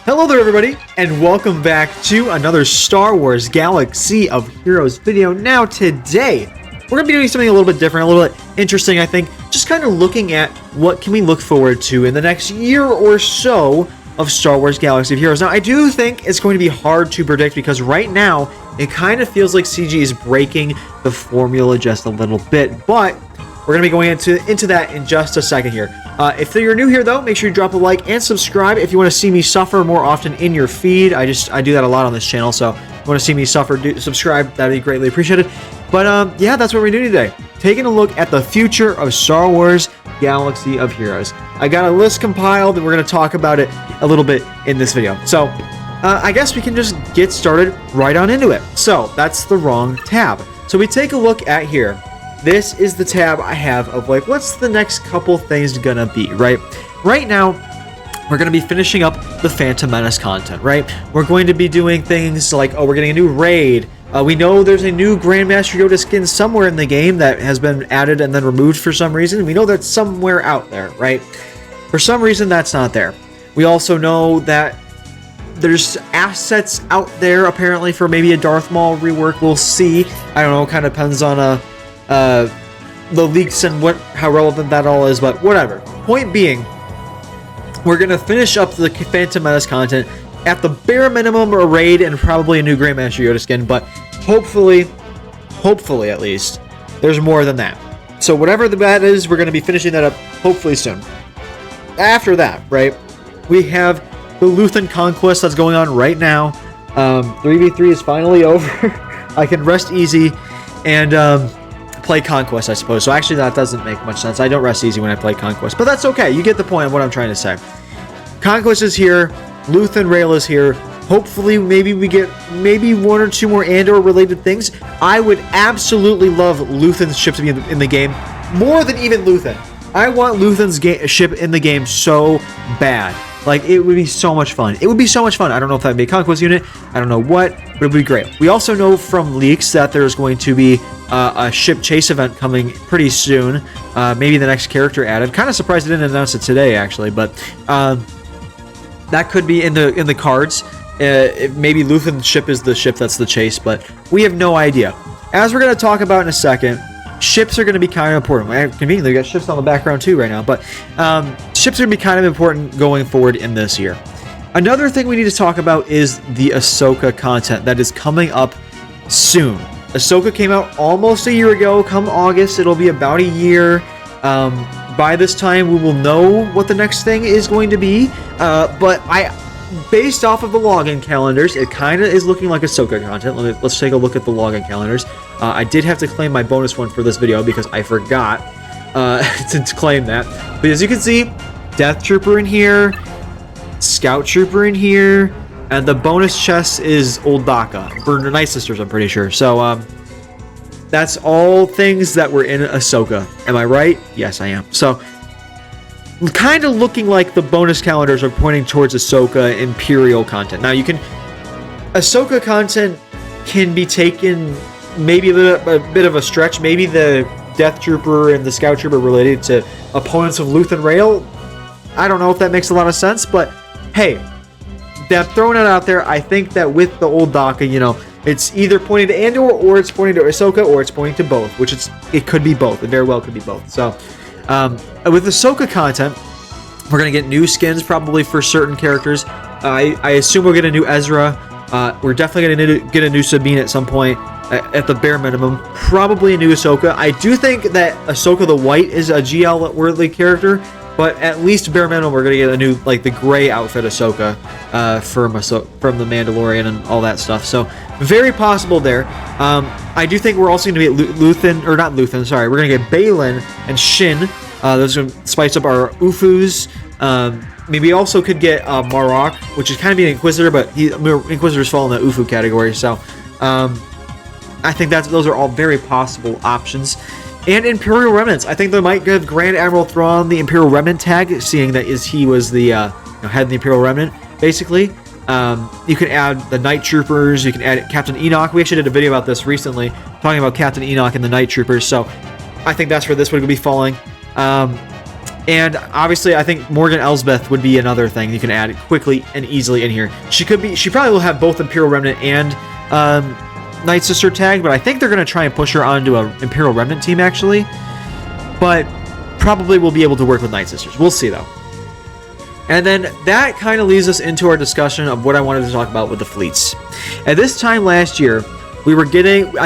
Hello there everybody, and welcome back to another Star Wars Galaxy of Heroes video. Now today, we're going to be doing something a little bit different, a little bit interesting, I think. Just kind of looking at what can we look forward to in the next year or so of Star Wars Galaxy of Heroes. Now, I do think it's going to be hard to predict because right now, it kind of feels like CG is breaking the formula just a little bit, but we're going to be going into that in just a second here. If you're new here, though, make sure you drop a like and subscribe if you want to see me suffer more often in your feed. I do that a lot on this channel, so if you want to see me suffer, subscribe. That'd be greatly appreciated. But yeah, that's what we're doing today. Taking a look at the future of Star Wars Galaxy of Heroes. I got a list compiled, and we're going to talk about it a little bit in this video. So I guess we can just get started right on into it. So that's the wrong tab. So we take a look at here. This is the tab I have of like, what's the next couple things gonna be, right? Right now, we're gonna be finishing up the Phantom Menace content, right? We're going to be doing things like, oh, we're getting a new raid. We know there's a new Grandmaster Yoda skin somewhere in the game that has been added and then removed for some reason. We know that's somewhere out there, right? For some reason, that's not there. We also know that there's assets out there, apparently, for maybe a Darth Maul rework. We'll see. I don't know, kind of depends on the leaks and how relevant that all is, but whatever. Point being, we're gonna finish up the Phantom Menace content at the bare minimum, a raid and probably a new Grandmaster Yoda skin, but hopefully at least, there's more than that. So whatever that is, we're gonna be finishing that up hopefully soon. After that, right, we have the Luthen Conquest that's going on right now. 3v3 is finally over. I can rest easy and play Conquest, I suppose. So actually that doesn't make much sense. I don't rest easy when I play Conquest, but that's okay. You get the point of what I'm trying to say. Conquest is here. Luthen Rail is here. Hopefully maybe we get one or two more Andor related things. I would absolutely love Luthen's ship to be in the game. More than even Luthen. I want Luthen's ship in the game so bad. Like, it would be so much fun. It would be so much fun. I don't know if that would be a Conquest unit. I don't know what, but it would be great. We also know from leaks that there's going to be a ship chase event coming pretty soon. Maybe the next character added. Kind of surprised they didn't announce it today, actually, but that could be in the cards. Maybe Luthen's ship is the ship that's the chase, but we have no idea. As we're going to talk about in a second, ships are going to be kind of important. Conveniently, we got ships on the background too right now, but ships are going to be kind of important going forward in this year. Another thing we need to talk about is the Ahsoka content that is coming up soon. Ahsoka came out almost a year ago. Come August, it'll be about a year. By this time, we will know what the next thing is going to be. But based off of the login calendars, it kind of is looking like Ahsoka content. Let's take a look at the login calendars. I did have to claim my bonus one for this video because I forgot to claim that. But as you can see, Death Trooper in here, Scout Trooper in here, and the bonus chest is Old Daka. For Night Sisters, I'm pretty sure. So, that's all things that were in Ahsoka. Am I right? Yes, I am. So, kind of looking like the bonus calendars are pointing towards Ahsoka Imperial content. Now, Ahsoka content can be taken maybe a bit of a stretch. Maybe the Death Trooper and the Scout Trooper related to opponents of Luthen Rail. I don't know if that makes a lot of sense, but hey, that throwing it out there, I think that with the Old Daka, it's either pointing to Andor, or it's pointing to Ahsoka, or it's pointing to both, which it could be both. It very well could be both. So, with Ahsoka content, we're going to get new skins probably for certain characters. I assume we'll get a new Ezra. We're definitely going to get a new Sabine at some point, at the bare minimum. Probably a new Ahsoka. I do think that Ahsoka the White is a GL-worthy character, but at least bare minimum, we're going to get a new, like, the gray outfit Ahsoka from the Mandalorian and all that stuff. So, very possible there. I do think we're also going to get we're going to get Baylan and Shin. Those are going to spice up our Ufus. Maybe also could get Marok, which is kind of being an Inquisitor, but Inquisitors fall in the Ufu category. So, I think those are all very possible options. And Imperial Remnants. I think they might give Grand Admiral Thrawn the Imperial Remnant tag, seeing that he was the head of the Imperial Remnant, basically. You can add the Night Troopers. You can add Captain Enoch. We actually did a video about this recently, talking about Captain Enoch and the Night Troopers. So I think that's where this would be falling. And obviously, I think Morgan Elsbeth would be another thing you can add quickly and easily in here. She probably will have both Imperial Remnant and Night Sister tag, but I think they're going to try and push her onto an Imperial Remnant team, actually. But probably will be able to work with Night Sisters. We'll see, though. And then that kind of leads us into our discussion of what I wanted to talk about with the fleets. At this time last year, we were getting,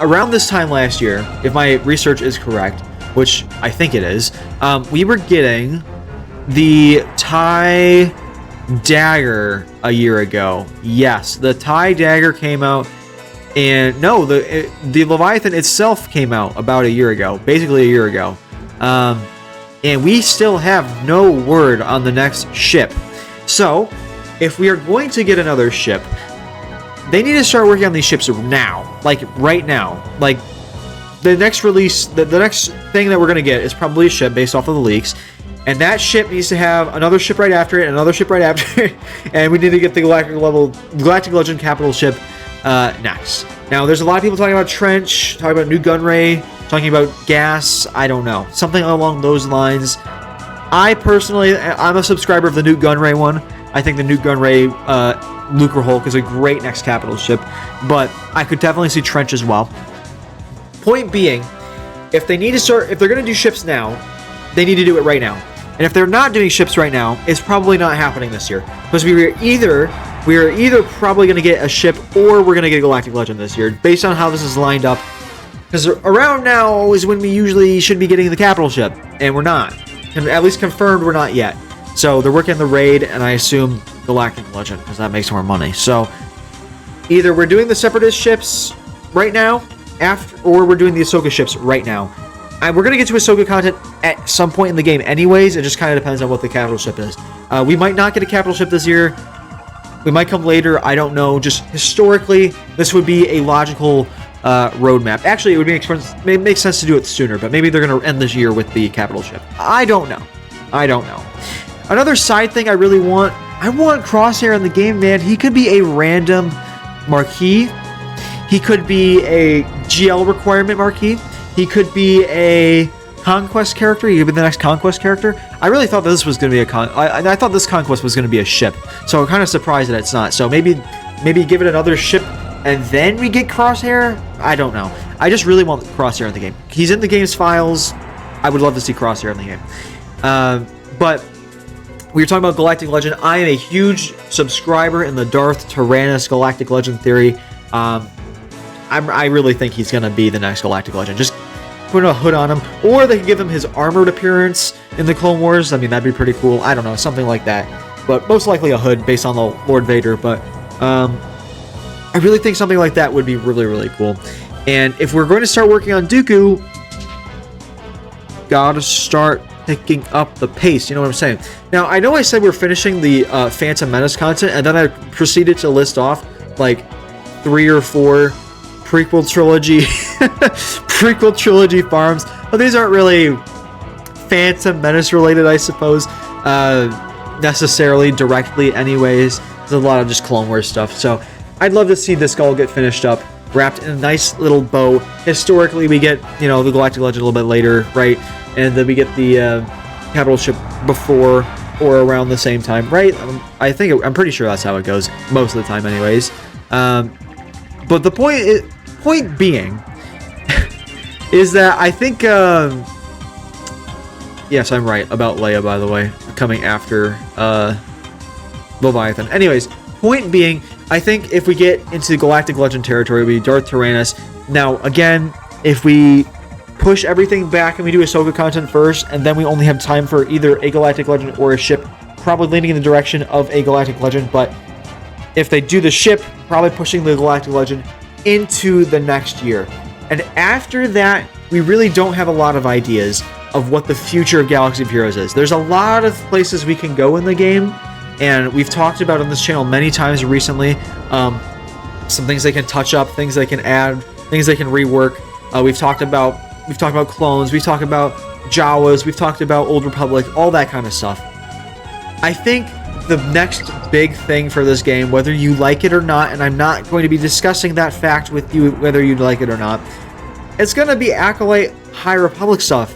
around this time last year, if my research is correct, which I think it is, we were getting the TIE Dagger a year ago. Yes, the TIE Dagger came out, and no, the Leviathan itself came out about a year ago, basically a year ago. And we still have no word on the next ship. So, if we are going to get another ship, they need to start working on these ships now, like right now. Like, the next release, the next thing that we're going to get is probably a ship based off of the leaks. And that ship needs to have another ship right after it, another ship right after it. And we need to get the Galactic Legend capital ship next. Now, there's a lot of people talking about Trench, talking about new Gunray, talking about gas. I don't know. Something along those lines. I personally, I'm a subscriber of the Newt Gunray one. I think the Newt Gunray Lucre Hulk is a great next capital ship. But I could definitely see Trench as well. Point being, if they're going to do ships now, they need to do it right now. And if they're not doing ships right now, it's probably not happening this year. Because we are either probably going to get a ship or we're going to get a Galactic Legend this year, based on how this is lined up. Because around now is when we usually should be getting the capital ship, and we're not. And at least confirmed we're not yet. So they're working on the raid, and I assume Galactic Legend, because that makes more money. So either we're doing the Separatist ships right now, or we're doing the Ahsoka ships right now. And we're going to get to Ahsoka content at some point in the game anyways. It just kind of depends on what the capital ship is. We might not get a capital ship this year. We might come later. I don't know. Just historically, this would be a logical roadmap. Actually, it would make sense to do it sooner, but maybe they're going to end this year with the capital ship. I don't know. Another side thing I want Crosshair in the game, man. He could be a random marquee. He could be a GL requirement marquee. He could be a conquest character. He could be the next conquest character. I really thought this was going to be I thought this conquest was going to be a ship. So I'm kind of surprised that it's not. So maybe give it another ship and then we get Crosshair. I don't know. I just really want Crosshair in the game. He's in the game's files. I would love to see Crosshair in the game. But we were talking about Galactic Legend. I am a huge subscriber in the Darth Tyrannus Galactic Legend theory. I really think he's going to be the next Galactic Legend. Just put a hood on him. Or they could give him his armored appearance in the Clone Wars. I mean, that'd be pretty cool. I don't know, something like that. But most likely a hood based on the Lord Vader. But I really think something like that would be really, really cool. And if we're going to start working on Dooku, gotta start picking up the pace. You know what I'm saying? Now, I know I said we're finishing the Phantom Menace content, and then I proceeded to list off like 3 or 4 prequel trilogy farms. But these aren't really Phantom Menace related, I suppose, necessarily directly anyways. There's a lot of just Clone Wars stuff. So I'd love to see this all get finished up, wrapped in a nice little bow. Historically, we get, the Galactic Legend a little bit later, right? And then we get the capital ship before or around the same time, right? I'm pretty sure that's how it goes most of the time anyways. But the point being is that I think yes, I'm right about Leia, by the way, coming after Leviathan. Anyways, point being, I think if we get into Galactic Legend territory, it'll be Darth Tyrannus. Now, again, if we push everything back and we do Ahsoka content first, and then we only have time for either a Galactic Legend or a ship, probably leaning in the direction of a Galactic Legend. But if they do the ship, probably pushing the Galactic Legend into the next year. And after that, we really don't have a lot of ideas of what the future of Galaxy of Heroes is. There's a lot of places we can go in the game, and we've talked about on this channel many times recently. Some things they can touch up, things they can add, things they can rework. We've talked about clones, we've talked about Jawas, we've talked about Old Republic, all that kind of stuff. I think the next big thing for this game, whether you like it or not, and I'm not going to be discussing that fact with you whether you like it or not, it's going to be Acolyte High Republic stuff.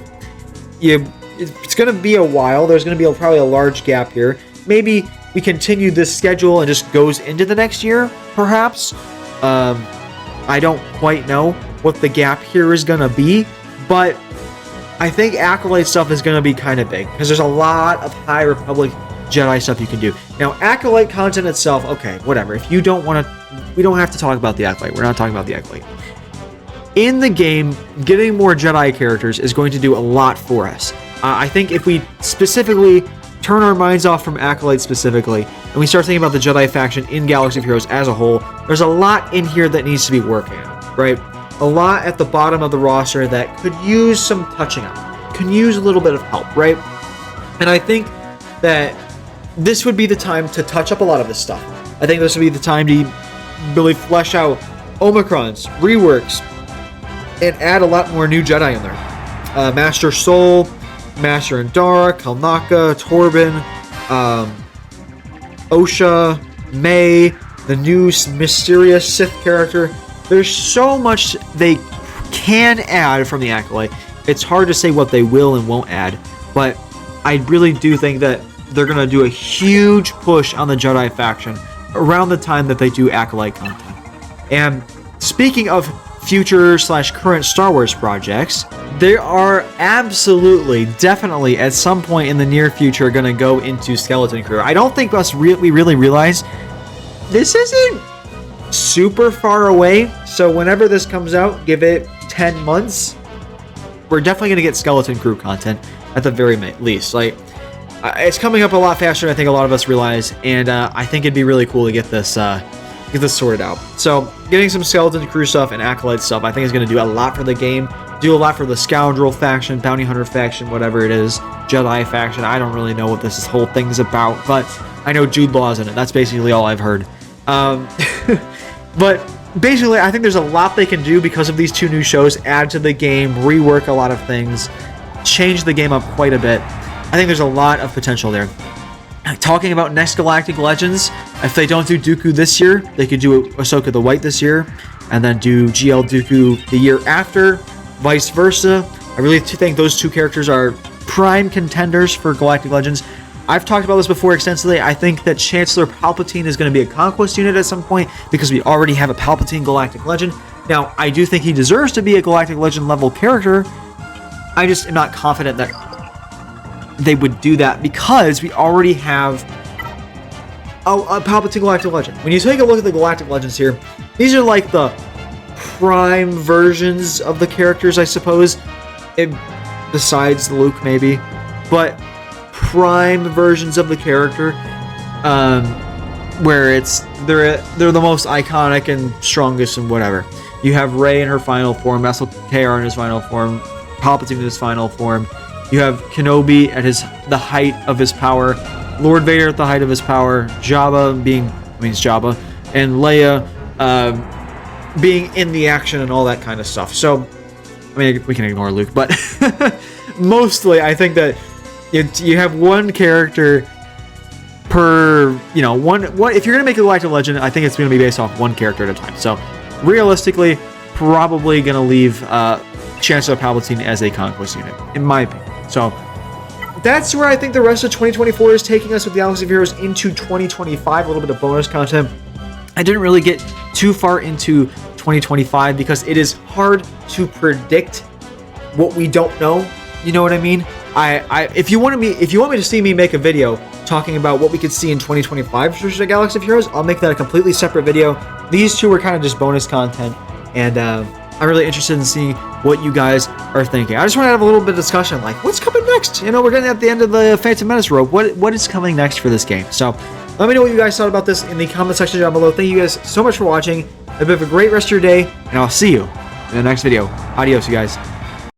You it's going to be a while. There's going to be probably a large gap here. Maybe we continue this schedule and just goes into the next year, perhaps. I don't quite know what the gap here is going to be, but I think Acolyte stuff is going to be kind of big because there's a lot of High Republic Jedi stuff you can do. Now, Acolyte content itself, okay, whatever. If you don't want to, we don't have to talk about the Acolyte. We're not talking about the Acolyte. In the game, getting more Jedi characters is going to do a lot for us. I think if we specifically turn our minds off from Acolyte specifically, and we start thinking about the Jedi faction in Galaxy of Heroes as a whole, there's a lot in here that needs to be working on, right? A lot at the bottom of the roster that could use some touching up, can use a little bit of help, right? And I think that this would be the time to touch up a lot of this stuff. I think this would be the time to really flesh out Omicrons, reworks, and add a lot more new Jedi in there. Master Soul, Master Andara, Kalnaka, Torben, Osha, May, the new mysterious Sith character. There's so much they can add from the Acolyte. It's hard to say what they will and won't add, but I really do think that they're going to do a huge push on the Jedi faction around the time that they do Acolyte content. And speaking of future/current Star Wars projects, they are absolutely, definitely, at some point in the near future going to go into Skeleton Crew. I don't think we really realize this isn't super far away, so whenever this comes out, give it 10 months, we're definitely going to get Skeleton Crew content at the very least. Like, it's coming up a lot faster than I think a lot of us realize, and I think it'd be really cool to get this sorted out. So getting some Skeleton Crew stuff and Acolyte stuff I think is going to do a lot for the game, do a lot for the Scoundrel faction, Bounty Hunter faction, whatever it is, Jedi faction. I don't really know what this whole thing's about, but I know Jude Law's in it. That's basically all I've heard. But basically, I think there's a lot they can do because of these two new shows, add to the game, rework a lot of things, change the game up quite a bit. I think there's a lot of potential there. Talking about Next Galactic Legends, if they don't do Dooku this year, they could do Ahsoka the White this year, and then do GL Dooku the year after, vice versa. I really think those two characters are prime contenders for Galactic Legends. I've talked about this before extensively. I think that Chancellor Palpatine is going to be a Conquest unit at some point because we already have a Palpatine Galactic Legend. Now, I do think he deserves to be a Galactic Legend level character. I just am not confident that they would do that because we already have a Palpatine Galactic Legend. When you take a look at the Galactic Legends here, these are like the prime versions of the characters, I suppose, besides Luke maybe, but prime versions of the character, where they're the most iconic and strongest and whatever. You have Rey in her final form, SLKR in his final form, Palpatine in his final form. You have Kenobi at the height of his power, Lord Vader at the height of his power, Jabba and Leia being in the action and all that kind of stuff. So, I mean, we can ignore Luke, but mostly I think that you have one character per, one. If you're going to make a Galactic Legend, I think it's going to be based off one character at a time. So, realistically, probably going to leave Chancellor Palpatine as a Conquest unit, in my opinion. So, that's where I think the rest of 2024 is taking us with the Galaxy of Heroes into 2025. A little bit of bonus content. I didn't really get too far into 2025 because it is hard to predict what we don't know. You know what I mean? If you want me to see me make a video talking about what we could see in 2025 for the Galaxy of Heroes, I'll make that a completely separate video. These two are kind of just bonus content, and I'm really interested in seeing what you guys are thinking. I just want to have a little bit of discussion, like what's coming next? We're getting at the end of the Phantom Menace rope. What is coming next for this game? So let me know what you guys thought about this in the comment section down below. Thank you guys so much for watching. Have a great rest of your day, and I'll see you in the next video. Adios, you guys.